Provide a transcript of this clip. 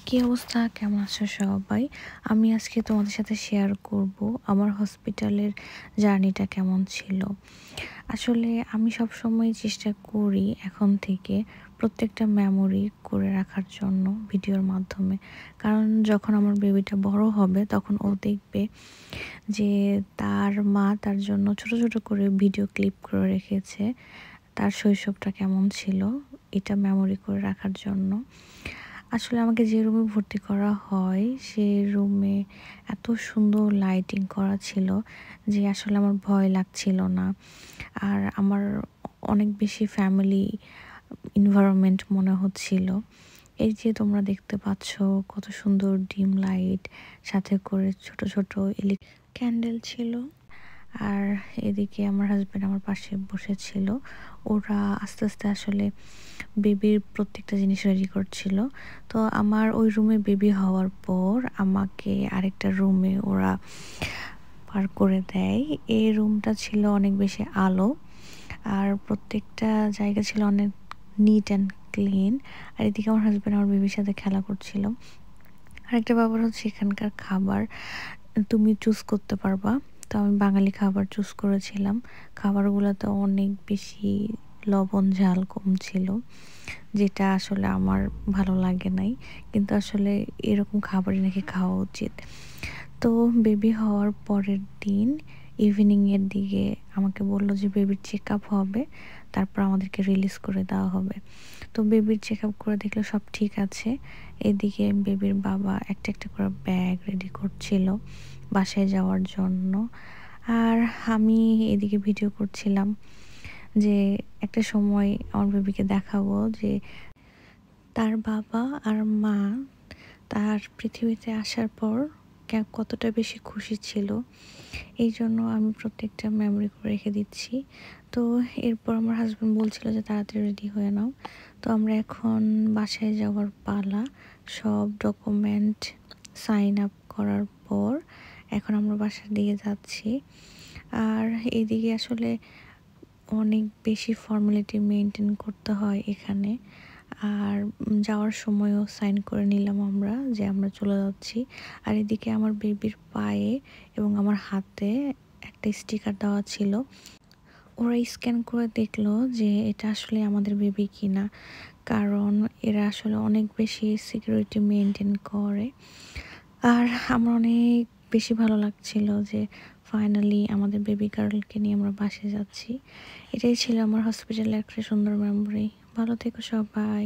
কি অবস্থা? কেমন আছো সবাই? আমি আজকে তোমাদের সাথে শেয়ার করব আমার হসপিটালের জার্নিটা কেমন ছিল। আসলে আমি সবসময় চেষ্টা করি এখন থেকে প্রত্যেকটা মেমোরি করে রাখার জন্য ভিডিওর মাধ্যমে। কারণ যখন আমার বেবিটা বড় হবে তখন ও দেখবে যে তার মা তার জন্য ছোট, ছোট করে ভিডিও ক্লিপ করে রেখেছে। তার শৈশবটা কেমন ছিল এটা মেমোরি করে রাখার জন্য। আসলে আমাকে যে রুমে ভর্তি করা হয় সেই রুমে এত সুন্দর লাইটিং করা ছিল যে আসলে আমার ভয় লাগছিল না। আর আমার অনেক বেশি ফ্যামিলি এনভায়রনমেন্ট মনে হচ্ছিল। এই যে তোমরা দেখতে পাচ্ছ কত সুন্দর ডিম লাইট, সাথে করে ছোট ছোট ক্যান্ডেল ছিল। আর এদিকে আমার হাজব্যান্ড আমার পাশে বসেছিল। ওরা আস্তে আস্তে আসলে বেবির প্রত্যেকটা জিনিস রেডি করছিল। তো আমার ওই রুমে বেবি হওয়ার পর আমাকে আরেকটা রুমে ওরা পার করে দেয়। এই রুমটা ছিল অনেক বেশি আলো, আর প্রত্যেকটা জায়গা ছিল অনেক নিট অ্যান্ড ক্লিন। আর এদিকে আমার হাজব্যান্ড আমার বেবির সাথে খেলা করছিল। আরেকটা ব্যাপার হচ্ছে এখানকার খাবার তুমি চুজ করতে পারবা। তো আমি বাঙালি খাবার চুজ করেছিলাম। খাবারগুলোতে অনেক বেশি লবণ ঝাল কম ছিল, যেটা আসলে আমার ভালো লাগে নাই। কিন্তু আসলে এরকম খাবারই নাকি খাওয়া উচিত। তো বেবি হওয়ার পরের দিন ইভিনিংয়ের দিকে আমাকে বলল যে বেবির চেক আপ হবে, তারপর আমাদেরকে রিলিজ করে দেওয়া হবে। তো বেবির চেক আপ করে দেখলো সব ঠিক আছে। এদিকে বেবির বাবা একটা একটা করে ব্যাগ রেডি করছিল বাসায় যাওয়ার জন্য। আর আমি এদিকে ভিডিও করছিলাম যে একটা সময় আমার বেবিকে দেখাবো যে তার বাবা আর মা তার পৃথিবীতে আসার পর কতটা বেশি খুশি ছিল। এই জন্য আমি প্রত্যেকটা মেমোরি করে রেখে দিচ্ছি। তো এরপর আমার হাজব্যান্ড বলছিল যে তাড়াতাড়ি রেডি হয়ে নাও। তো আমরা এখন বাসায় যাওয়ার পালা। সব ডকুমেন্ট সাইন আপ করার পর এখন আমরা বাসার দিকে যাচ্ছি। আর এইদিকে আসলে অনেক বেশি ফর্মালিটি মেনটেন করতে হয় এখানে। আর যাওয়ার সময়ও সাইন করে নিলাম আমরা যে আমরা চলে যাচ্ছি। আর এদিকে আমার বেবির পায়ে এবং আমার হাতে একটা স্টিকার দেওয়া ছিল। ওরা স্ক্যান করে দেখলো যে এটা আসলে আমাদের বেবি কিনা, কারণ এরা আসলে অনেক বেশি সিকিউরিটি মেনটেন করে। আর আমার অনেক বেশি ভালো লাগছিল যে ফাইনালি আমাদের বেবি গার্লকে নিয়ে আমরা বাসে যাচ্ছি। এটাই ছিল আমার হসপিটালে একটা সুন্দর মেমোরি। ভালো থেকো সবাই।